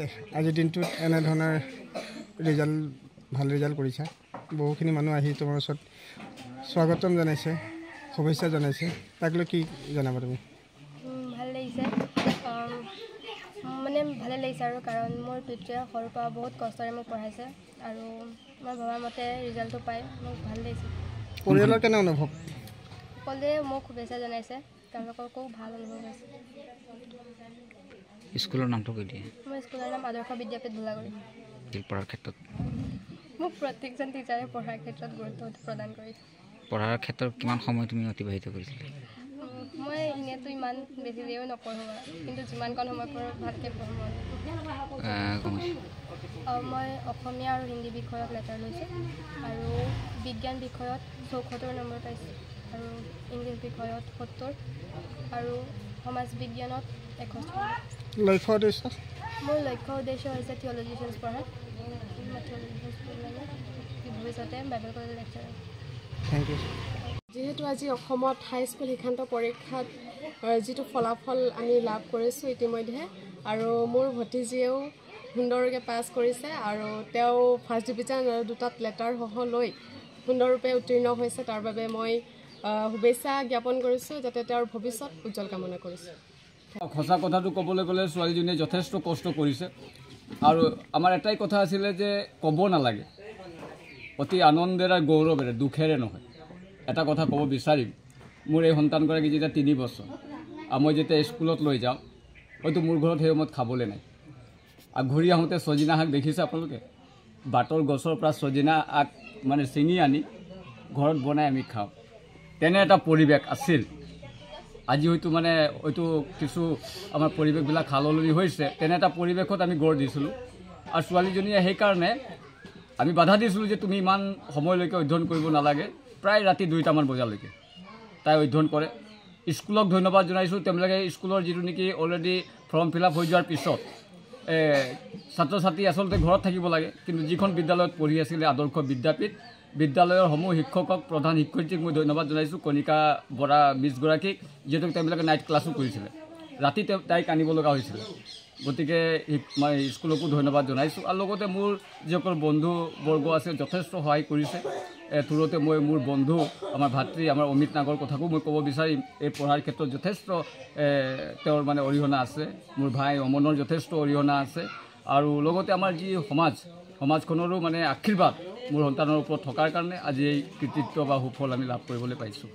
আজিৰ দিনটোত এনেধৰণৰ ভাল ৰিজাল্ট কৰিছা। বহুখিনি মানুহ আহি তোমাৰ ওচৰত স্বাগতম জনাইছে, শুভেচ্ছা জনাইছে। তাক লৈ কি জনাবা তুমি? ভাল লাগিছে, মানে ভালে লাগিছে আৰু কাৰণ মোৰ পিতৃয়ে সৰুৰ পৰা বহুত কষ্টৰে মোক পঢ়াইছে আৰু মই ভবা মতে ৰিজাল্টটো পাই মোক ভাল লাগিছে। পৰিয়ালৰ কেনে অনুভৱ? সকলোৱে মোক শুভেচ্ছা জনাইছে, তেওঁলোককো ভাল অনুভৱ হৈছে। স্কুলৰ নামটো কৈ দিয়ে। মোৰ স্কুলৰ নাম আদৰ্শ বিদ্যাপীঠ ভোলাগুৰি। পঢ়াৰ ক্ষেত্ৰত মোক প্ৰত্যেকজন টিচাৰে পঢ়াৰ ক্ষেত্ৰত গুৰুত্ব প্ৰদান কৰিছে। পঢ়াৰ ক্ষেত্ৰত কিমান সময় তুমি অতিবাহিত কৰিছিলা? মই এনেইতো ইমান বেছি দেৰিও নপঢ়োঁ, কিন্তু যিমানকণ সময় পঢ়োঁ ভালকৈ পঢ়োঁ। মই অসমীয়া আৰু হিন্দী বিষয়ত লেটাৰ লৈছোঁ আৰু বিজ্ঞান বিষয়ত ৭৪ নম্বৰ পাইছোঁ আৰু ইংলিছ বিষয়ত ৭০ আৰু সমাজ বিজ্ঞানত ৬১। লক্ষ্য উদ্দেশ্য? মোৰ লক্ষ্য উদ্দেশ্য হৈছে থিয়লজি চেঞ্চ পঢ়া। ভৱিষ্যতে বাইবেল কলেজৰ লেকচাৰাৰ। Thank U. যিহেতু আজি অসমত হাইস্কুল শিক্ষান্ত পৰীক্ষাত যিটো ফলাফল আমি লাভ কৰিছোঁ ইতিমধ্যে, আৰু মোৰ ভতিজীয়েও সুন্দৰকৈ পাছ কৰিছে আৰু তেওঁ ফাৰ্ষ্ট ডিভিজন আৰু 2টাত লেটাৰ সহ লৈ সুন্দৰৰূপে উত্তীৰ্ণ হৈছে। তাৰ বাবে মই শুভেচ্ছা জ্ঞাপন কৰিছোঁ, যাতে তেওঁৰ ভৱিষ্যত উজ্জ্বল কামনা কৰিছোঁ। সঁচা কথাটো ক'বলৈ গ'লে ছোৱালীজনীয়ে যথেষ্ট কষ্ট কৰিছে আৰু আমাৰ এটাই কথা আছিলে যে ক'ব নালাগে, অতি আনন্দেৰে গৌৰৱেৰে, দুখেৰে নহয়। এটা কথা ক'ব বিচাৰিম, মোৰ এই সন্তানগৰাকী যেতিয়া 3 বছৰ আৰু মই যেতিয়া স্কুলত লৈ যাওঁ, হয়তো মোৰ ঘৰত সেই সময়ত খাবলৈ নাই। আৰু ঘূৰি আহোঁতে ছজিনা শাক দেখিছে আপোনালোকে? বাটৰ গছৰ পৰা ছজিনা আগ মানে ছিঙি আনি ঘৰত বনাই আমি খাওঁ। তেনে এটা পৰিৱেশ আছিল। আজি হয়তো কিছু আমাৰ পৰিৱেশবিলাক সালসলনি হৈছে। তেনে এটা পৰিৱেশত আমি গঢ় দিছিলোঁ আৰু ছোৱালীজনীয়ে সেইকাৰণে আমি বাধা দিছিলোঁ যে তুমি ইমান সময়লৈকে অধ্যয়ন কৰিব নালাগে। প্ৰায় ৰাতি 2টামান বজালৈকে তাই অধ্যয়ন কৰে। স্কুলক ধন্যবাদ জনাইছোঁ, তেওঁলোকে স্কুলৰ যিটো নেকি অলৰেডি ফৰ্ম ফিল আপ হৈ যোৱাৰ পিছত ছাত্ৰ ছাত্ৰী আচলতে ঘৰত থাকিব লাগে, কিন্তু যিখন বিদ্যালয়ত পঢ়ি আছিলে আদৰ্শ বিদ্যাপীঠ, বিদ্যালয়ৰ সমূহ শিক্ষকক, প্ৰধান শিক্ষয়িত্ৰীক মই ধন্যবাদ জনাইছোঁ, কণিকা বৰা মিছগৰাকীক, যিহেতু তেওঁলোকে নাইট ক্লাছো কৰিছিলে। ৰাতি তাইক আনিব লগা হৈছিলে। গতিকে মই স্কুলকো ধন্যবাদ জনাইছোঁ আৰু লগতে মোৰ যিসকল বন্ধুবৰ্গ আছে যথেষ্ট সহায় কৰিছে। থোৰতে মই মোৰ বন্ধু আমাৰ ভাতৃ আমাৰ অমিত নাগৰ কথাকো মই ক'ব বিচাৰিম। এই পঢ়াৰ ক্ষেত্ৰত যথেষ্ট তেওঁৰ অৰিহণা আছে। মোৰ ভাই অমনৰ যথেষ্ট অৰিহণা আছে আৰু লগতে আমাৰ যি সমাজখনৰো আশীৰ্বাদ মোৰ সন্তানৰ ওপৰত থকাৰ কাৰণে আজি এই কৃতিত্ব বা সুফল আমি লাভ কৰিবলৈ পাইছোঁ।